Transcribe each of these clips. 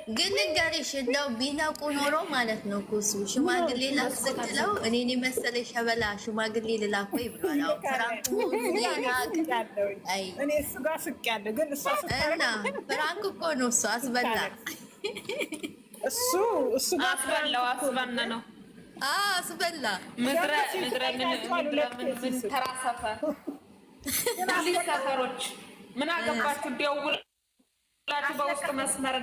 ግን ንገሪሽ እንደው ቢነቁ ኖሮ ማለት ነው እኮ እሱ ሽማግሌ ላክ ስትለው እኔን የመሰለ ሸበላ ሽማግሌ ልላክ ወይ ብሏል። አሁን ፍራንኩ እኔ እሱ ጋር ስቄያለሁ፣ ግን እሷ እና ፍራንክ እኮ ነው እሱ አስበላ እሱ አስበላው አስበና ነው አስበላ ምድረ ምን ተራ ሰፈር ሰፈሮች ምን አገባችሁ? ደውላችሁ በውስጥ መስመር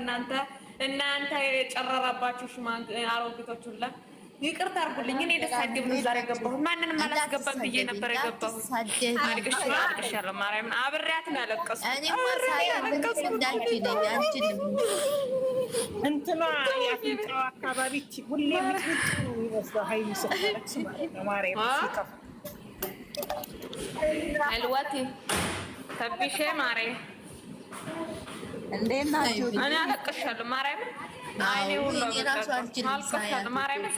እናንተ የጨረረባችሁ አሮጊቶች ሁላ ይቅርታ አድርጉልኝ። እኔ ልሳደብ ነው ዛሬ ገባሁ። ማንንም አላስገባም ብዬ ነበር የገባሁት። አልቅሻለሁ። ማርያምን አብሬያት ነው ያለቀስኩት። እንትና የአፍንጫው አካባቢ ሁሌ ምክንያት ይመስለው ሀይሉ ስታለቅስ ማለት ነው። ማርያም ሲከፋ አልዋቲ ተብሼ ማሬ እንዴት ናችሁ? እኔ አለቅሻለሁ። ማርያምን አይኔ ሁሉ አልቅሻለሁ። ማርያምን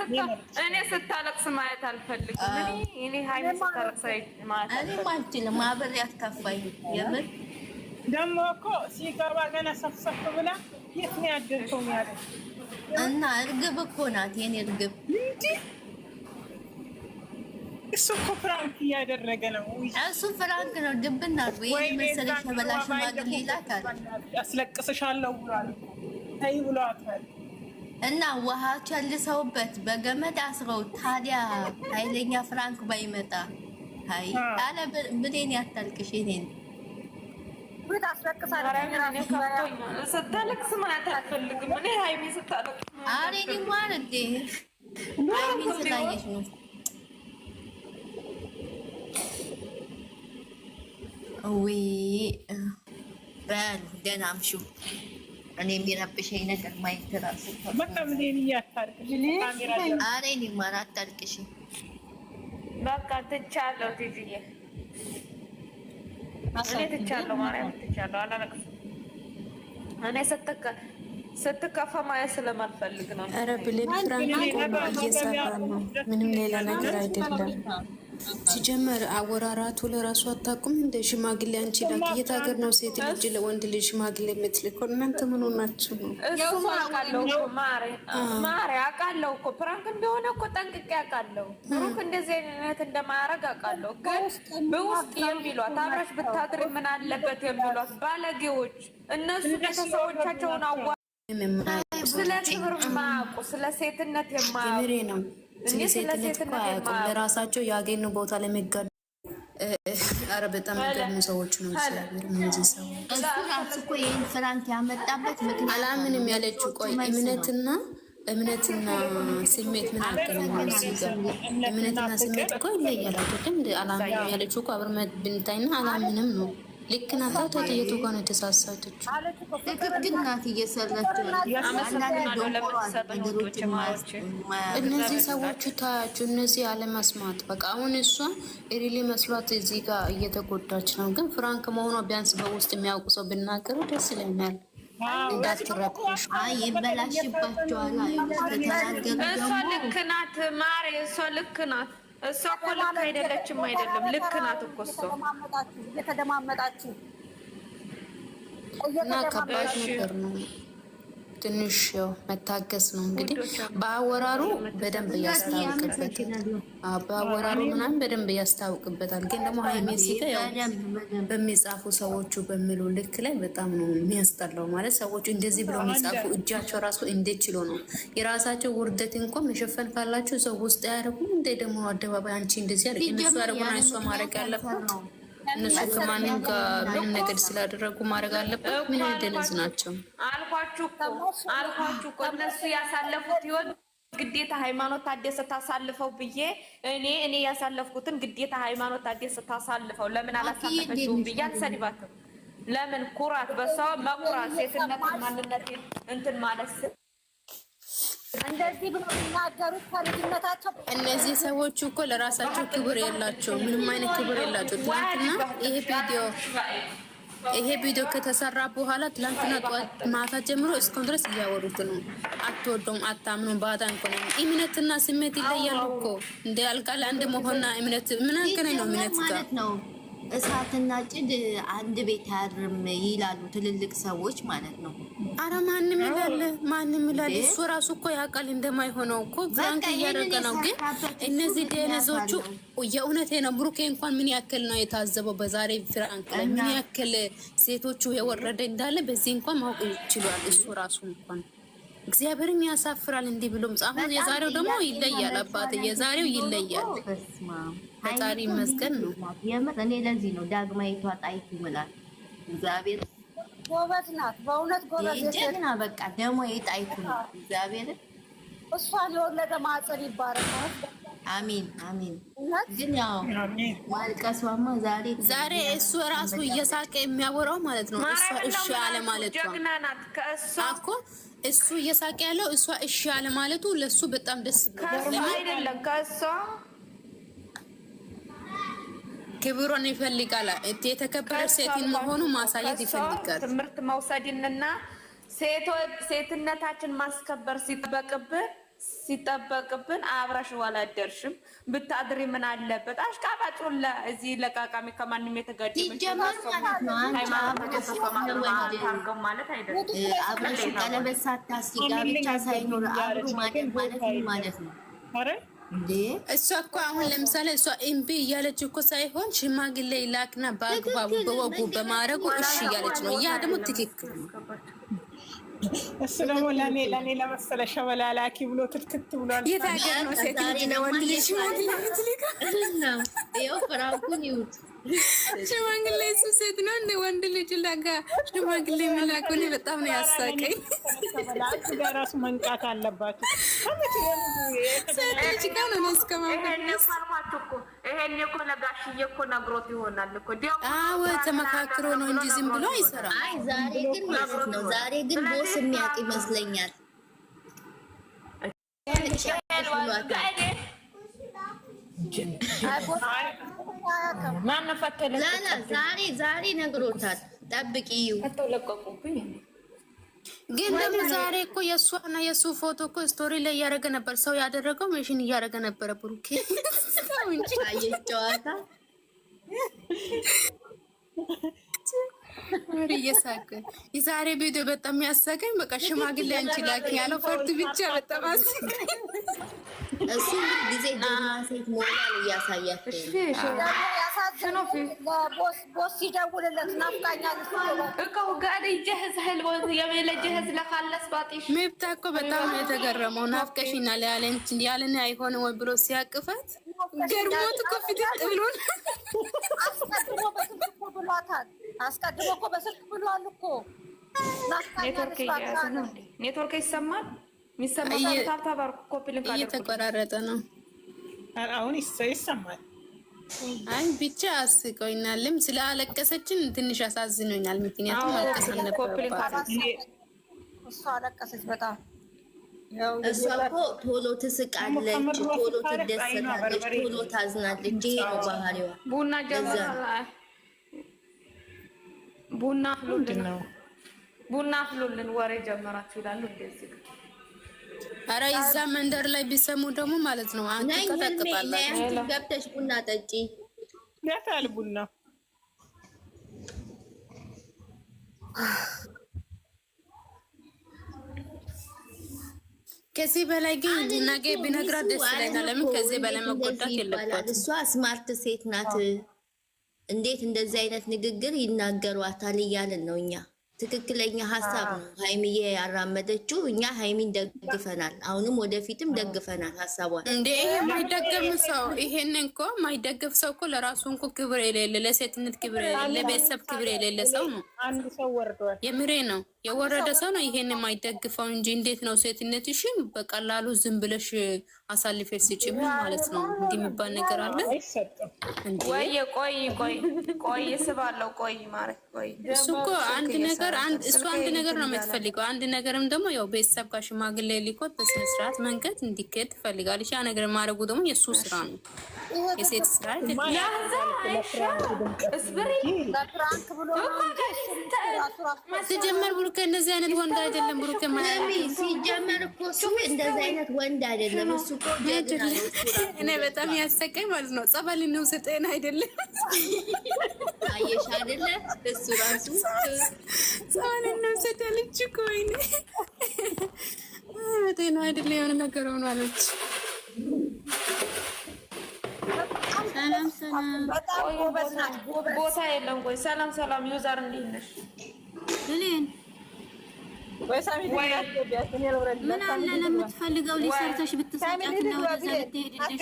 እኔ ስታለቅስ ማየት አልፈልግም። እኔ ሀይሚ ስታለቅስ ማየት አልፈልግም። አብሬያት ከፋኝ። የምር ደግሞ እኮ ሲገባ ገና ሰፍሰፍ ብላ የት ነው ያደርከው ያለች እና እርግብ እኮ ናት የኔ እርግብ። እሱ እኮ ፍራንክ እያደረገ ነው። እሱ ፍራንክ ነው። ድብና ወይ መሰለሽ ተበላሽ ሽማግሌ ይላታል። ያስለቅስሻለሁ ብሏል። ተይ ብሏታል። እና ውሃ ቸልሰውበት በገመድ አስረው ታዲያ ኃይለኛ ፍራንክ ባይመጣ አይ አለ ብሌን ያታልቅሽ እኔን ስታለቅስ ማየት አልፈልግም። እኔ ሀይሚ ስታለቅስ አሬ ማለት ሀይሚ ስላየሽ ነው። ወይ በሉ ደህና አምሹ። እኔ የሚረብሸኝ ነገር ማየት እራሱ አሬ እኔማ አታልቅሽ። በቃ ትቻለሁ ትይዝዬ እኔ ትቻለሁ። ማርያም ትቻለሁ። አላለቅስም። እኔ ስትከፋ ማየት ስለማልፈልግ ነው። ኧረ ብሌን ፍራንክ እየሰራ ነው። ምንም ሌላ ነገር አይደለም። ሲጀመር አወራራቱ ለራሱ አታውቁም። እንደ ሽማግሌ አንቺ ላክ የት ሀገር ነው ሴት ልጅ ለወንድ ልጅ ሽማግሌ የምትልከው? እናንተ ምን ሆናችሁ ነው? እሱም አውቃለሁ እኮ ማሬ አውቃለሁ እኮ ፕራንክ እንደሆነ እኮ ጠንቅቄ አውቃለሁ። ብሩክ እንደዚህ አይነት እንደማያደርግ አውቃለሁ። ግን በውስጥ የሚሏት አብረሽ ብታድሪ ምን አለበት የሚሏት ባለጌዎች እነሱ ቤተሰቦቻቸውን ስለ ክብር የማያውቁ ስለ ሴትነት የማያውቁ ነው። ስለ ሴትነት እኮ አያውቁም። ለራሳቸው ያገኙ ቦታ ለሚጋዱ ኧረ በጣም የሚገርሙ ሰዎች ነው። እግዚአብሔር እነዚህ ሰዎች እሱ ራሱ እኮ ይህን ፍራንክ ያመጣበት ምክንያት አላምንም ያለችው ቆይ እምነትና ስሜት ምን አገናኘው? ሲጋር እምነትና ስሜት እኮ ይለያል አይደለም? አላምንም ያለችው እኮ አብረን ብንታይና አላምንም ነው። ልክ ናት። ተየቱ ጋር ነው የተሳሳተችው። ትክክል ናት። እየሰራች እነዚህ ሰዎቹ ታያችሁ፣ እነዚህ አለመስማት በቃ አሁን እሷ ሪሊ መስሏት እዚህ ጋር እየተጎዳች ነው። ግን ፍራንክ መሆኗ ቢያንስ በውስጥ የሚያውቁ ሰው ብናገሩ ደስ ይለኛል። እንዳትረብሽ ይበላሽባቸዋል። እሷ ልክ ናት ማሬ፣ እሷ ልክ ናት። እሷ እኮ ልክ አይደለችም። አይደለም ልክ ናት እኮ እሷ እየተደማመጣችሁ እና ከባድ ነገር ነው። ትንሽ ያው መታገስ ነው እንግዲህ። በአወራሩ በደንብ ያስታውቅበታል። በአወራሩ ምናምን በደንብ ያስታውቅበታል። ግን ደግሞ ሀይሜ ሲጋ ያው በሚጻፉ ሰዎቹ በሚሉ ልክ ላይ በጣም ነው የሚያስጠላው። ማለት ሰዎቹ እንደዚህ ብለው የሚጻፉ እጃቸው ራሱ እንዴት ችሎ ነው የራሳቸው ውርደት እንኳን መሸፈን ካላቸው ሰው ውስጥ ያደረጉም እንደ ደግሞ አደባባይ አንቺ እንደዚህ ያደርግ እነሱ ያደረጉና እሷ ማድረግ ያለበት እነሱ ከማንም ጋር ምንም ነገር ስላደረጉ ማድረግ አለበት። ምን ደነዝ ናቸው አልኳችሁ እኮ እነሱ ያሳለፉት ይወድ ግዴታ ሃይማኖት ታደሰ ታሳልፈው ብዬ እኔ ያሳለፍኩትን ግዴታ ሃይማኖት ታደሰ ታሳልፈው ለምን አላሳለፈችውም ብዬ አልሰድባትም። ለምን ኩራት በሰው መኩራት ሴትነት ማንነት እንትን ማለት እንደዚህ ብሎ የሚናገሩት ከልጅነታቸው። እነዚህ ሰዎች እኮ ለራሳቸው ክብር የላቸው፣ ምንም አይነት ክብር የላቸው። ትናንትና ይሄ ቪዲዮ ከተሰራ በኋላ ትላንትና ጠዋት ማታ ጀምሮ እስካሁን ድረስ እያወሩት ነው። አትወደውም፣ አታምኑም፣ ባዳ እንኳን እምነትና ስሜት ይለያሉ እኮ እንደ አልቃ ለአንድ መሆንና እምነት ምን አገናኝ ነው? እምነት ጋር እሳትና ጭድ አንድ ቤት አያድርም ይላሉ ትልልቅ ሰዎች ማለት ነው። አረ ማንም ይላል። እሱ ራሱ እኮ ያውቃል እንደማይሆነው እኮ ፍራንክ እያደረገ ነው። ግን እነዚህ ደነዞቹ የእውነቴ ነው። ብሩኬ እንኳን ምን ያክል ነው የታዘበው በዛሬ ፍራንክ ላይ ምን ያክል ሴቶቹ የወረደ እንዳለ በዚህ እንኳን ማወቅ ይችላል። እሱ ራሱ እንኳን እግዚአብሔርም ያሳፍራል እንዲህ ብሎም አሁን የዛሬው ደግሞ ይለያል። አባቴ የዛሬው ይለያል። ፈጣሪ ይመስገን ነው የምር። እኔ ለዚህ ነው ዳግማዊቷ ጣይቱ ይምላል። እግዚአብሔር ጎበዝ ናት በእውነት ጎበዝ ጀግና። በቃ ደግሞ የጣይቱ ነው እግዚአብሔር እሷን የወለደ ማህፀን ይባረክ። አሚን አሚን። ግን ያው ማልቀሷማ ዛሬ እሱ ራሱ እየሳቀ የሚያወራው ማለት ነው። እሷ እሺ አለ ማለት ነው እኮ እሱ እየሳቀ ያለው እሷ እሺ አለ ማለቱ ለሱ በጣም ደስ ብሎታል። አይደለም ከእሷ ክብሩን ይፈልጋል። የተከበረ ሴትን መሆኑ ማሳየት ይፈልጋል። ትምህርት መውሰድንና ሴትነታችን ማስከበር ሲጠበቅብን አብረሽ ዋላደርሽም ብታድሪ ምን አለበት? አሽቃባጩላ እዚህ ለቃቃሚ ከማንም የተገደመች ማለት አይደለም። አብረሽ ቀለበት ሳታስጋ ብቻ ሳይኖር አብሮ ማለት ነው። እሷ እኮ አሁን ለምሳሌ እሷ እምቢ እያለች እኮ ሳይሆን ሽማግሌ ላክና በአግባቡ በወጉ በማድረጉ እሺ እያለች ነው። ያ ደግሞ ትክክል ነው። እሱ ደግሞ ለኔ ለመሰለ ሸበላ ላኪ ብሎ ትክክት ብሏል። የት ሀገር ነው ሴት ልጅ ለወንድ ልጅ ሽማግሌ ልጅ ነው? ይኸው ፍራንኩን ይውት ሽማግሌ እሱ ሴት ነው እንደ ወንድ ልጅ ላጋ ሽማግሌ የሚላኩ እኔ በጣም ነው ያሳቀኝ። ራሱ መንቃት አለባቸው። ሴት ልጅ ጋር ነው እስከማለት ይሄን እኮ ለጋሽዬ እኮ ነግሮት ይሆናል እኮ አዎ ተመካክሮ ነው እንጂ ዝም ብሎ አይሰራም። አይ ዛሬ ግን ማለት ነው ዛሬ ግን ቦስ የሚያውቅ ይመስለኛል። ዛሬ ነግሮታል። ጠብቂው ግን ደግሞ ዛሬ እኮ የእሷና የእሱ ፎቶ እኮ ስቶሪ ላይ እያደረገ ነበር። ሰው ያደረገው ሜሽን እያደረገ ነበረ። ብሩኬ ጨዋታ እየሳቀ የዛሬ ቪዲዮ በጣም ያሳቀኝ። በቃ ሽማግሌ አንቺ ላኪ ያለው ፈርት ብቻ በጣም አስቀኝ። እሱ ጊዜ ጀግና ሴት መሆኗን እያሳያት ቦስ ሲደውልለት ናፍቃኛለች እኮ ጋር ይጀህዝ ህልቦ የመለጀህዝ ለካለስ ባጢሽ መብታ እኮ በጣም የተገረመው ናፍቀሽኛል ያለን አይሆን ወይ ብሎ ሲያቅፋት ገርሞት እኮ ፍጥጥ ብሎን አስቀድሞ እኮ በስልክ ብሏል እኮ ኔትወርክ ይሰማል። እየተቆራረጠ ነው አሁን ይሰማል። አይ ብቻ አስቆይናልም ስላለቀሰችን ትንሽ አሳዝኖኛል። ምክንያቱም አልቀሰ ነበረባት። እሷ አለቀሰች በጣም እሷ እኮ ቶሎ ትስቃለች፣ ቶሎ ትደሰታለች፣ ቶሎ ታዝናለች። ይሄ ነው ባህሪዋ። ቡና አፍሉልን ወሬ ጀመራችሁ ይላሉ እንደዚህ። ኧረ እዛ መንደር ላይ ቢሰሙ ደግሞ ማለት ነው አንቺ ከተቀባላችሁ ገብተሽ ቡና ጠጪ ያታል ቡና ከዚህ በላይ ግን ነገ ቢነግራት ደስ ይለኛል። ለምን ከዚህ በላይ መቆጣት የለባትም። እሷ ስማርት ሴት ናት። እንዴት እንደዚህ አይነት ንግግር ይናገሯታል እያልን ነው እኛ። ትክክለኛ ሀሳብ ነው ሃይሚዬ ያራመደችው። እኛ ሃይሚን ደግፈናል፣ አሁንም ወደፊትም ደግፈናል ሀሳቧን። እንዴ የማይደገፍ ሰው ይሄን እኮ የማይደገፍ ሰው እኮ ለራሱ እኮ ክብር የሌለ ለሴትነት ክብር የሌለ ለቤተሰብ ክብር የሌለ ሰው ነው። አንድ ሰው ወርዷል። የምሬ ነው የወረደ ሰው ነው ይሄን የማይደግፈው እንጂ እንዴት ነው ሴትነትሽን በቀላሉ ዝም ብለሽ አሳልፈሽ ስጪ ማለት ነው? እንዲህ የሚባል ነገር አለ ወይ? ቆይ ስባለው ቆይ ማለት ቆይ እሱ እኮ አንድ ነገር እሱ አንድ ነገር ነው የምትፈልገው። አንድ ነገርም ደግሞ ያው ቤተሰብ ጋር ሽማግሌ ሊኮት በስነ ስርዓት መንገድ እንዲከድ ትፈልጋለች። ያ ነገር ማድረጉ ደግሞ የእሱ ስራ ነው። የሴት ስራ አይደለም። ሲጀመር ብሩክ እንደዚህ አይነት ወንድ አይደለም። ብሩክ ሲጀመር እኮ እሱ እንደዚህ አይነት ወንድ አይደለም። እሱ እኮ እኔ በጣም ያሰቀኝ ማለት ነው። ጸበል ነው ሰጠን አይደለም። አየሽ አይደለ? እሱ ራሱ ጸበል ነው ሰጠን ልጅ ኮይኔ በጤና አይደለም የሆነ ነገር ሆኗል። ሰላም ሰላም፣ ቦታ የለም። ቆይ ሰላም ሰላም፣ ዩዘር እንዴት ነሽ? ብሌን ምን አለ ለምትፈልገው ሊሰርተሽ ብትሰጫት ነው ወደዛ ልትሄድልሽ።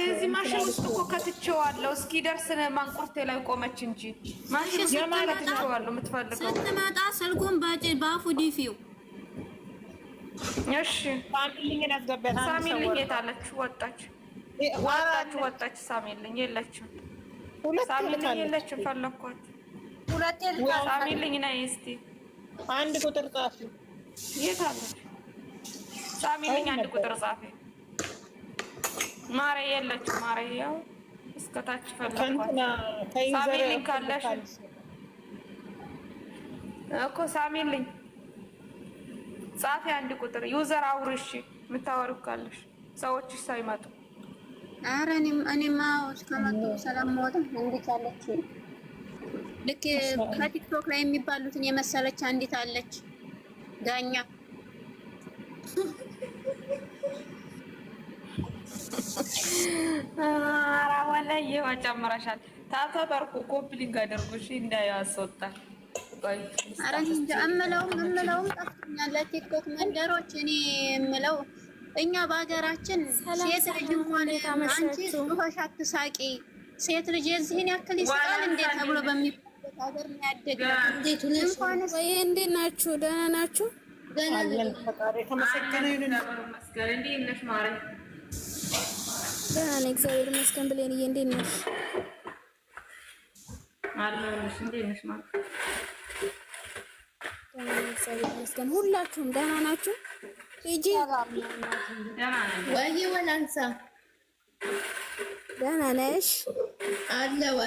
እዚህ ማሽን ውስጥ እኮ ከትቼዋለሁ። እስኪ ደርስ ማንቁርቴ ላይ ቆመች እንጂ ማሽን ውስጥ ከትቼዋለሁ። የምትፈልገው ስትመጣ ስልኩን በአፉ ዲፊው። እሺ ሳሚልኝ የት አለች? ወጣች። ሳሚልኝ የለችም። ሳሚልኝ የለችም። ፈለኳት። ሳሚልኝ ነይ እስኪ አንድ ቁጥር ጻፊ። የት አለች? ሳሚልኝ አንድ ቁጥር ጻፊ። ማሬ የለችም። ማሬ ያው እስከታች ፈለኳት። ሳሚልኝ ካለሽ እኮ ሳሚልኝ ጻፊ አንድ ቁጥር ዩዘር አውርሽ የምታወሩ ካለሽ ሰዎች ሳይመጡ። ኧረ እኔማ እስከመጡ ሰላም ሞት እንዴት አለች። ልክ ከቲክቶክ ላይ የሚባሉትን የመሰለች አንዲት አለች ዳኛ። ኧረ ወላሂ ይኸው ጨምረሻል። ታተበርኩ ኮፕሊንግ አድርጉሽ እንዳያስወጣል። ኧረ እምለውም ጠፍቶኛል። ለቲክቶክ መንደሮች እኔ እምለው እኛ በሀገራችን ሴት ልጅ እንኳን አንቺ ጩኸሽ አትሳቂ፣ ሴት ልጅ የዚህን ያክል ይስቃል እንዴ ተብሎ በሚባልበት ሀገር ነው ያደግነው። እንኳንስ እንዴት ናችሁ? ደህና ናችሁ? ፈጣሪ የተመሰገነ ይሁን። እንዴት ነሽ ማሬ? ደህና ነኝ እግዚአብሔር ይመስገን። ብሌንዬ እንዴት ነሽ? አለሁልሽ። እንዴት ነሽ ማሬ? እግዚአብሔር ይመስገን። ሁላችሁም ደህና ናችሁ? ሂጂ ወይ ወላንሳ ደህና ነሽ? አለው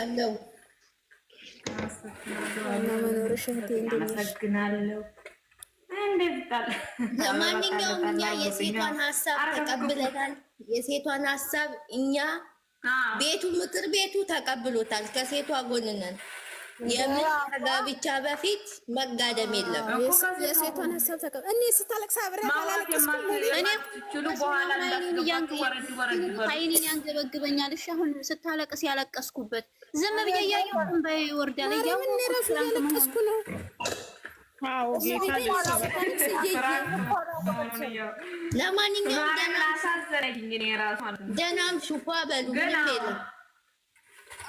መኖርሽ እህቴ እንዴት ነሽ? ለማንኛውም እኛ የሴቷን ሀሳብ ተቀብለናል። የሴቷን ሀሳብ እኛ ቤቱ ምክር ቤቱ ተቀብሎታል። ከሴቷ ጎን ነን። የምን ከጋብቻ በፊት መጋደም የለም። የሴቷን ሀሳብ ተቀበል። እኔ ስታለቅስ አብሬ አላለቅስኩም። እኔ አይኔን ያንገበግበኛል። እሺ አሁን ስታለቅስ ያለቀስኩበት ዝም ብዬ እያየሁ እንባዬ ይወርዳል። እኔ እራሱ እያለቀስኩ ነው። ለማንኛውም ደህናም ሹፋ በሉ። ምንም የለም።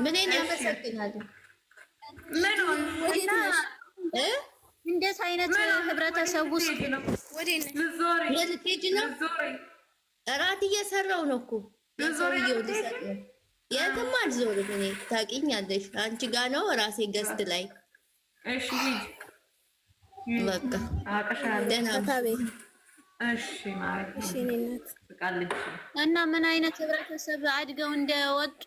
ምንን ያመሰግናሉ። እንዴት አይነት ህብረተሰብ ውስጥ ልትሄጂ ነው? እራት እየሰራው ነው እኮ የሰውየው ልሰጥ ነው። የትም አልዞርም እኔ ታውቂኛለሽ። አንቺ ጋ ነው ራሴ ገዝት ላይ በቃ ደህና እና ምን አይነት ህብረተሰብ አድገው እንደወጡ